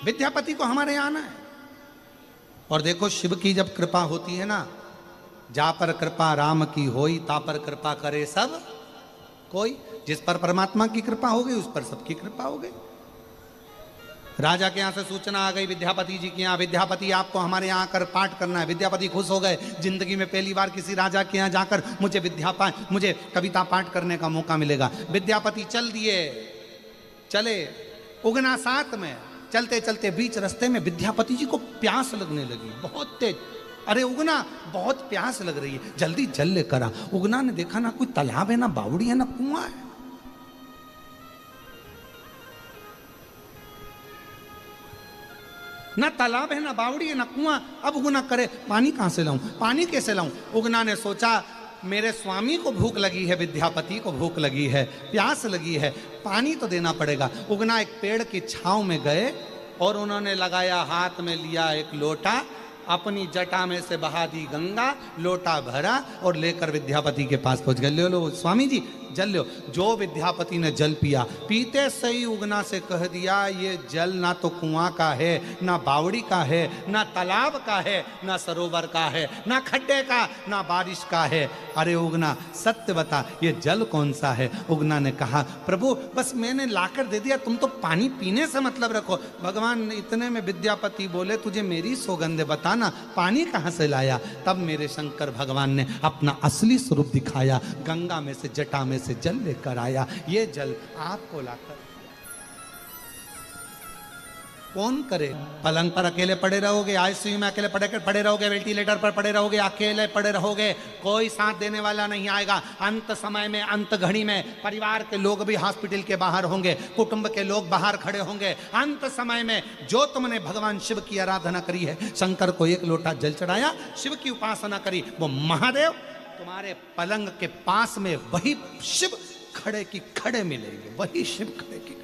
विद्यापति को हमारे यहाँ आना है। और देखो शिव की जब कृपा होती है ना, जा पर कृपा राम की होई, ता पर कृपा करे सब कोई। जिस पर परमात्मा की कृपा हो गई उस पर सबकी कृपा हो गई। राजा के यहाँ से सूचना आ गई विद्यापति जी के यहाँ, विद्यापति आपको हमारे यहाँ आकर पाठ करना है। विद्यापति खुश हो गए, जिंदगी में पहली बार किसी राजा के यहाँ जाकर मुझे कविता पाठ करने का मौका मिलेगा। विद्यापति चल दिए, चले उगना साथ में। चलते चलते बीच रास्ते में विद्यापति जी को प्यास लगने लगी, बहुत तेज। अरे उगना, बहुत प्यास लग रही है, जल्दी जल लेकर आ। उगना ने देखा ना कोई तालाब है, ना बावड़ी है, ना कुआं है। ना तालाब है, ना बावड़ी है, ना कुआं। अब उगना करे पानी कहां से लाऊं, पानी कैसे लाऊं। उगना ने सोचा मेरे स्वामी को भूख लगी है, विद्यापति को भूख लगी है, प्यास लगी है, पानी तो देना पड़ेगा। उगना एक पेड़ की छांव में गए और उन्होंने लगाया, हाथ में लिया एक लोटा, अपनी जटा में से बहा दी गंगा, लोटा भरा और लेकर विद्यापति के पास पहुंच गए। ले लो स्वामी जी जल लो। जो विद्यापति ने जल पिया, पीते सही उगना से कह दिया ये जल ना तो कुआं का है, ना बावड़ी का है, ना तालाब का है, ना सरोवर का है, ना खड्डे का, ना बारिश का है। अरे उगना सत्य बता, ये जल कौन सा है। उगना ने कहा प्रभु बस मैंने लाकर दे दिया, तुम तो पानी पीने से मतलब रखो। भगवान इतने में विद्यापति बोले तुझे मेरी सौगंध बताना, पानी कहाँ से लाया। तब मेरे शंकर भगवान ने अपना असली स्वरूप दिखाया, गंगा में से जटा में से जल लेकर आया। ये जल आपको लाकर कौन करे। पलंग पर अकेले पड़े रहोगे, आईसीयू में अकेले पड़े रहोगे, वेंटिलेटर पर पड़े रहोगे, अकेले पड़े रहोगे, कोई साथ देने वाला नहीं आएगा। अंत समय में, अंत घड़ी में परिवार के लोग भी हॉस्पिटल के बाहर होंगे, कुटुंब के लोग बाहर खड़े होंगे। अंत समय में जो तुमने भगवान शिव की आराधना करी है, शंकर को एक लोटा जल चढ़ाया, शिव की उपासना करी, वो महादेव तुम्हारे पलंग के पास में वही शिव खड़े की खड़े मिलेंगे, वही शिव खड़े की।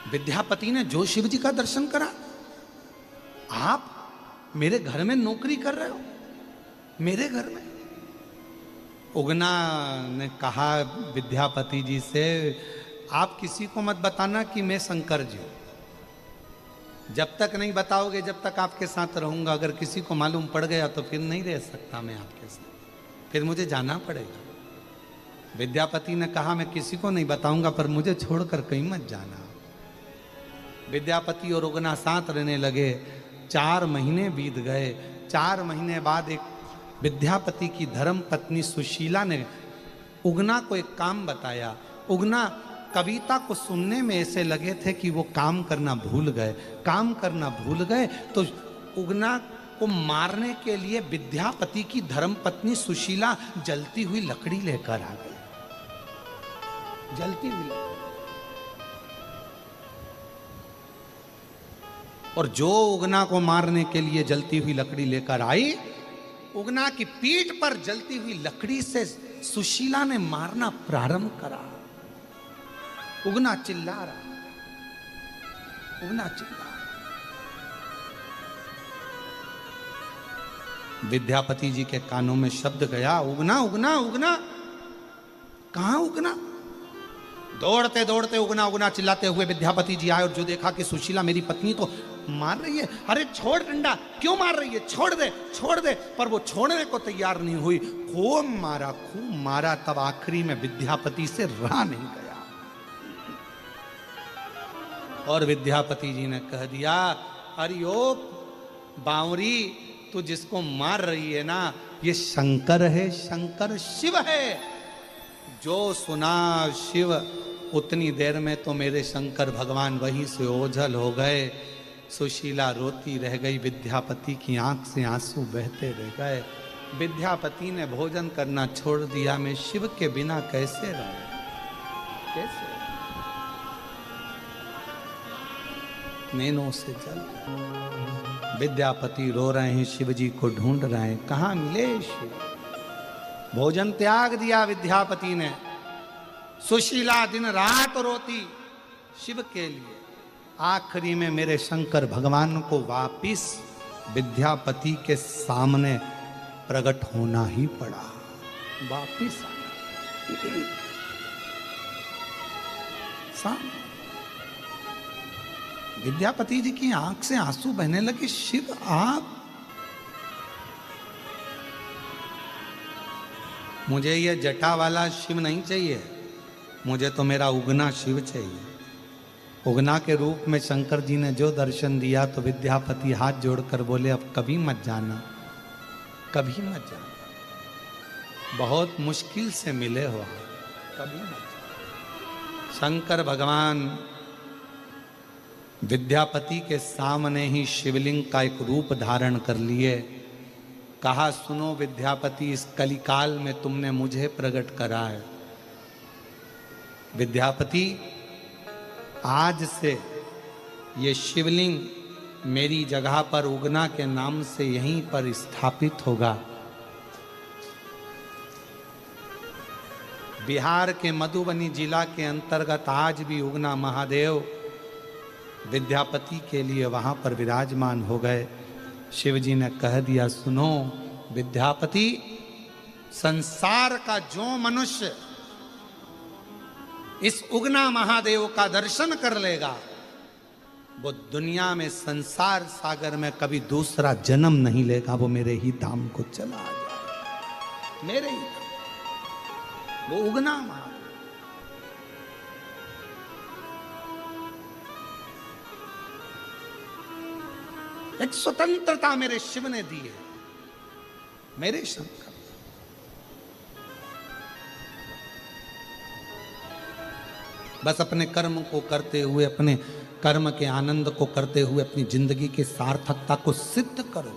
विद्यापति ने जो शिव जी का दर्शन करा। आप मेरे घर में नौकरी कर रहे हो, मेरे घर में। उगना ने कहा विद्यापति जी से आप किसी को मत बताना कि मैं शंकर जी हूं। जब तक नहीं बताओगे जब तक आपके साथ रहूंगा। अगर किसी को मालूम पड़ गया तो फिर नहीं रह सकता मैं आपके साथ, फिर मुझे जाना पड़ेगा। विद्यापति ने कहा मैं किसी को नहीं बताऊंगा, पर मुझे छोड़कर कहीं मत जाना। विद्यापति और उगना साथ रहने लगे। 4 महीने बीत गए। 4 महीने बाद एक विद्यापति की धर्म पत्नी सुशीला ने उगना को एक काम बताया। उगना कविता को सुनने में ऐसे लगे थे कि वो काम करना भूल गए। काम करना भूल गए तो उगना को मारने के लिए विद्यापति की धर्म पत्नी सुशीला जलती हुई लकड़ी लेकर आ गई। जलती हुई और जो उगना को मारने के लिए जलती हुई लकड़ी लेकर आई, उगना की पीठ पर जलती हुई लकड़ी से सुशीला ने मारना प्रारंभ करा। उगना चिल्ला रहा, उगना चिल्ला। विद्यापति जी के कानों में शब्द गया, उगना उगना उगना। कहां उगना? दौड़ते दौड़ते उगना उगना चिल्लाते हुए विद्यापति जी आए और जो देखा कि सुशीला मेरी पत्नी तो मार रही है। अरे छोड़ डंडा, क्यों मार रही है, छोड़ दे छोड़ दे। पर वो छोड़ने को तैयार नहीं हुई। खूब मारा। तब आखिरी में विद्यापति से रहा नहीं गया और विद्यापति जी ने कह दिया अरे ओ बावरी, तू जिसको मार रही है ना, ये शंकर है, शंकर शिव है। जो सुना शिव, उतनी देर में तो मेरे शंकर भगवान वहीं से ओझल हो गए। सुशीला रोती रह गई, विद्यापति की आंख से आंसू बहते रह गए। विद्यापति ने भोजन करना छोड़ दिया। मैं शिव के बिना कैसे रहूं, कैसे? नैनों से जल। विद्यापति रो रहे हैं, शिव जी को ढूंढ रहे हैं, कहां मिले शिव। भोजन त्याग दिया विद्यापति ने। सुशीला दिन रात रोती शिव के लिए। आखिरी में मेरे शंकर भगवान को वापिस विद्यापति के सामने प्रकट होना ही पड़ा, वापिस आना। विद्यापति जी की आंख से आंसू बहने लगे। शिव आप, मुझे ये जटा वाला शिव नहीं चाहिए, मुझे तो मेरा उगना शिव चाहिए। उगना के रूप में शंकर जी ने जो दर्शन दिया तो विद्यापति हाथ जोड़कर बोले अब कभी मत जाना, कभी मत जाना, बहुत मुश्किल से मिले हो, कभी मत जाना। शंकर भगवान विद्यापति के सामने ही शिवलिंग का एक रूप धारण कर लिए। कहा सुनो विद्यापति, इस कलिकाल में तुमने मुझे प्रकट करा है। विद्यापति आज से ये शिवलिंग मेरी जगह पर उगना के नाम से यहीं पर स्थापित होगा। बिहार के मधुबनी जिला के अंतर्गत आज भी उगना महादेव विद्यापति के लिए वहां पर विराजमान हो गए। शिव जी ने कह दिया सुनो विद्यापति, संसार का जो मनुष्य इस उगना महादेव का दर्शन कर लेगा वो दुनिया में संसार सागर में कभी दूसरा जन्म नहीं लेगा, वो मेरे ही धाम को चला जाए, मेरे ही धाम, वो उगना महादेव। एक स्वतंत्रता मेरे शिव ने दी है, मेरे शंकर। बस अपने कर्म को करते हुए, अपने कर्म के आनंद को करते हुए अपनी जिंदगी की सार्थकता को सिद्ध करो।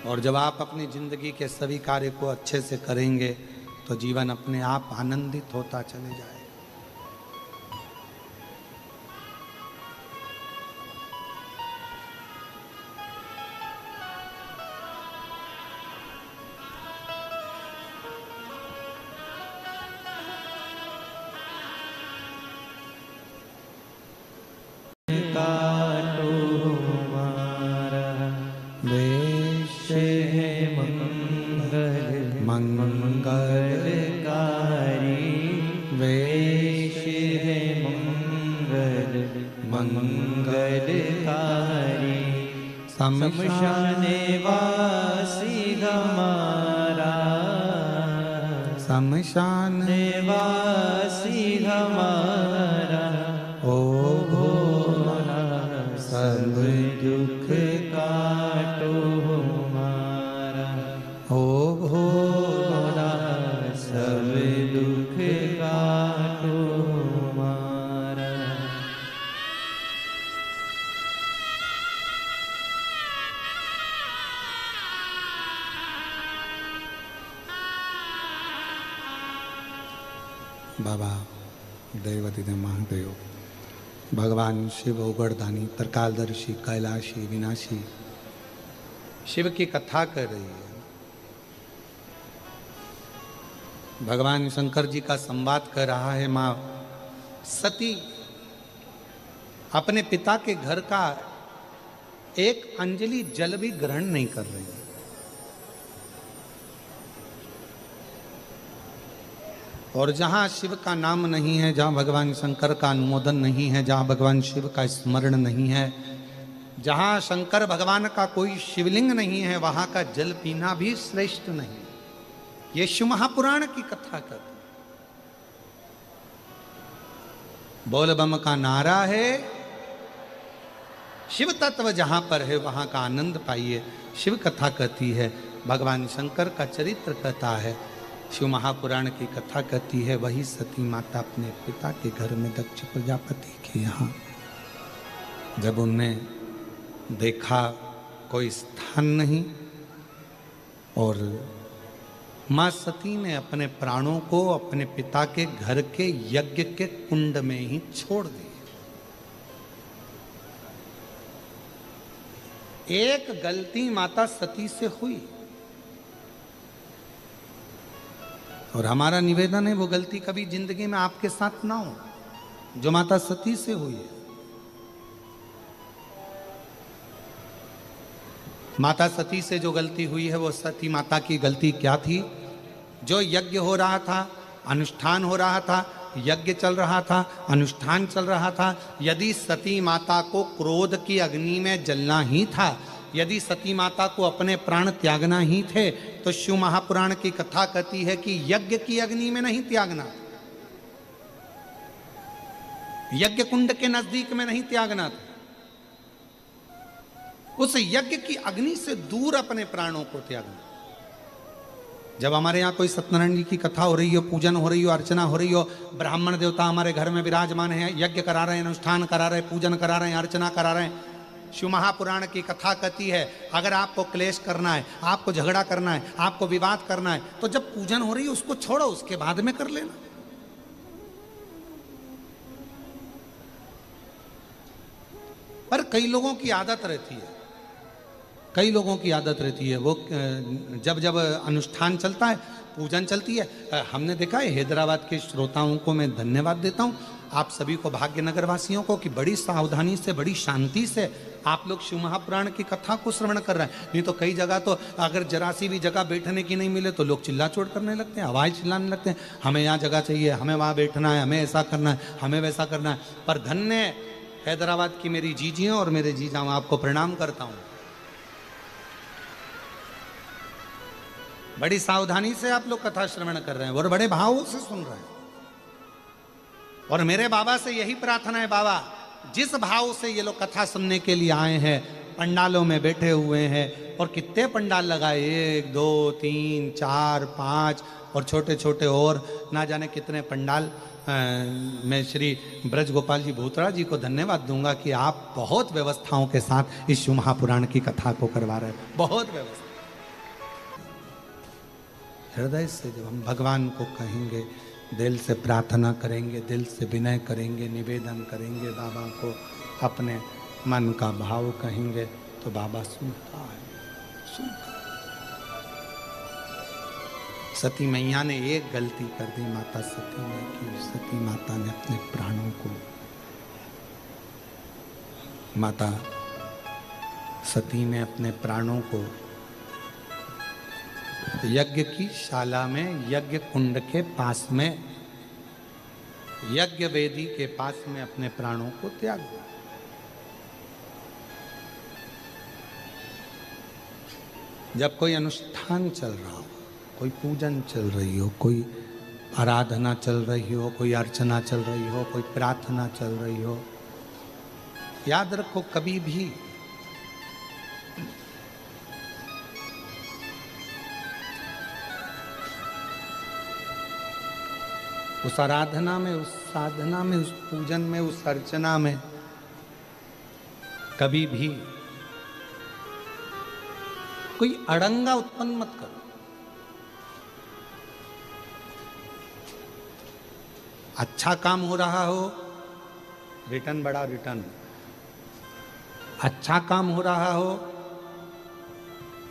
और जब आप अपनी जिंदगी के सभी कार्य को अच्छे से करेंगे तो जीवन अपने आप आनंदित होता चले जाएगा। शमशान निवासी हमारा, ओ भोला सब दुख काटो हमारा, ओ भोला सब दुख काटो हमारा। बाबा दैवती महादेव भगवान शिव उगड़दानी तरकालदर्शी कैलाशी विनाशी शिव की कथा कर रही है। भगवान शंकर जी का संवाद कर रहा है। माँ सती अपने पिता के घर का एक अंजलि जल भी ग्रहण नहीं कर रही है। और जहां शिव का नाम नहीं है, जहां भगवान शंकर का अनुमोदन नहीं है, जहां भगवान शिव का स्मरण नहीं है, जहां शंकर भगवान का कोई शिवलिंग नहीं है, वहां का जल पीना भी श्रेष्ठ नहीं। ये शिव महापुराण की कथा कर। बोल बम का नारा है, शिव तत्व जहां पर है वहां का आनंद पाइए। शिव कथा कहती है, भगवान शंकर का चरित्र कहता है, शिव महापुराण की कथा कहती है। वही सती माता अपने पिता के घर में दक्ष प्रजापति के यहाँ जब उनने देखा कोई स्थान नहीं, और माँ सती ने अपने प्राणों को अपने पिता के घर के यज्ञ के कुंड में ही छोड़ दिए। एक गलती माता सती से हुई और हमारा निवेदन है वो गलती कभी जिंदगी में आपके साथ ना हो जो माता सती से हुई है। माता सती से जो गलती हुई है वो सती माता की गलती क्या थी? जो यज्ञ हो रहा था, अनुष्ठान हो रहा था, यज्ञ चल रहा था, अनुष्ठान चल रहा था, यदि सती माता को क्रोध की अग्नि में जलना ही था, यदि सती माता को अपने प्राण त्यागना ही थे, तो शिव महापुराण की कथा कहती है कि यज्ञ की अग्नि में नहीं त्यागना, यज्ञ कुंड के नजदीक में नहीं त्यागना था, उस यज्ञ की अग्नि से दूर अपने प्राणों को त्यागना। जब हमारे यहाँ कोई सत्यनारायण जी की कथा हो रही हो, पूजन हो रही हो, अर्चना हो रही हो, ब्राह्मण देवता हमारे घर में विराजमान है, यज्ञ करा रहे हैं, अनुष्ठान करा रहे हैं, पूजन करा रहे हैं, अर्चना करा रहे हैं, शिव महापुराण की कथा कहती है अगर आपको क्लेश करना है, आपको झगड़ा करना है, आपको विवाद करना है, तो जब पूजन हो रही है उसको छोड़ो, उसके बाद में कर लेना। पर कई लोगों की आदत रहती है, कई लोगों की आदत रहती है, वो जब जब अनुष्ठान चलता है, पूजन चलती है, हमने देखा है, हैदराबाद के श्रोताओं को मैं धन्यवाद देता हूँ, आप सभी को, भाग्यनगर वासियों को, कि बड़ी सावधानी से, बड़ी शांति से आप लोग शिव महापुराण की कथा को श्रवण कर रहे हैं। नहीं तो कई जगह तो अगर जरा सी भी जगह बैठने की नहीं मिले तो लोग चिल्ला चोट करने लगते हैं, आवाज़ चिल्लाने लगते हैं, हमें यहाँ जगह चाहिए, हमें वहाँ बैठना है, हमें ऐसा करना है, हमें वैसा करना है। पर धन्य हैदराबाद की मेरी जीजियों और मेरे जीजा, मैं आपको प्रणाम करता हूँ, बड़ी सावधानी से आप लोग कथा श्रवण कर रहे हैं और बड़े भावों से सुन रहे हैं। और मेरे बाबा से यही प्रार्थना है, बाबा जिस भाव से ये लोग कथा सुनने के लिए आए हैं, पंडालों में बैठे हुए हैं, और कितने पंडाल लगाए, 1 2 3 4 5 और छोटे छोटे और ना जाने कितने पंडाल। मैं श्री ब्रज गोपाल जी भूतड़ा जी को धन्यवाद दूंगा कि आप बहुत व्यवस्थाओं के साथ इस शिव महापुराण की कथा को करवा रहे हैं, बहुत व्यवस्था। हृदय से जब हम भगवान को कहेंगे, दिल से प्रार्थना करेंगे, दिल से विनय करेंगे, निवेदन करेंगे, बाबा को अपने मन का भाव कहेंगे, तो बाबा सुनता है, सुनता है। सती मैया ने एक गलती कर दी, माता सती ने, कि सती माता ने अपने प्राणों को, माता सती ने अपने प्राणों को यज्ञ की शाला में, यज्ञ कुंड के पास में, यज्ञ वेदी के पास में अपने प्राणों को त्याग दिया। जब कोई अनुष्ठान चल रहा हो, कोई पूजन चल रही हो, कोई आराधना चल रही हो, कोई अर्चना चल रही हो, कोई प्रार्थना चल रही हो, याद रखो कभी भी उस आराधना में, उस साधना में, उस पूजन में, उस अर्चना में कभी भी कोई अड़ंगा उत्पन्न मत करो। अच्छा काम हो रहा हो, रिटर्न बड़ा रिटर्न, अच्छा काम हो रहा हो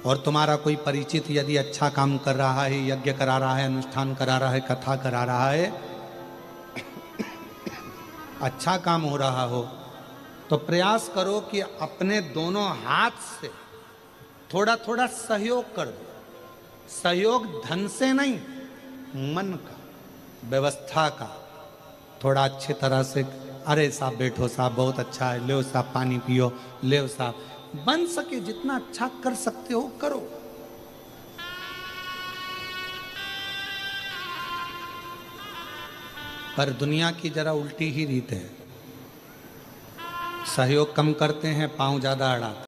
और तुम्हारा कोई परिचित यदि अच्छा काम कर रहा है, यज्ञ करा रहा है, अनुष्ठान करा रहा है, कथा करा रहा है, अच्छा काम हो रहा हो, तो प्रयास करो कि अपने दोनों हाथ से थोड़ा थोड़ा सहयोग कर दो। सहयोग धन से नहीं, मन का, व्यवस्था का, थोड़ा अच्छी तरह से, अरे साहब बैठो साहब, बहुत अच्छा है, ले साहब पानी पियो, ले साहब, बन सके जितना अच्छा कर सकते हो करो। पर दुनिया की जरा उल्टी ही रीत है, सहयोग कम करते हैं, पांव ज्यादा अड़ाते।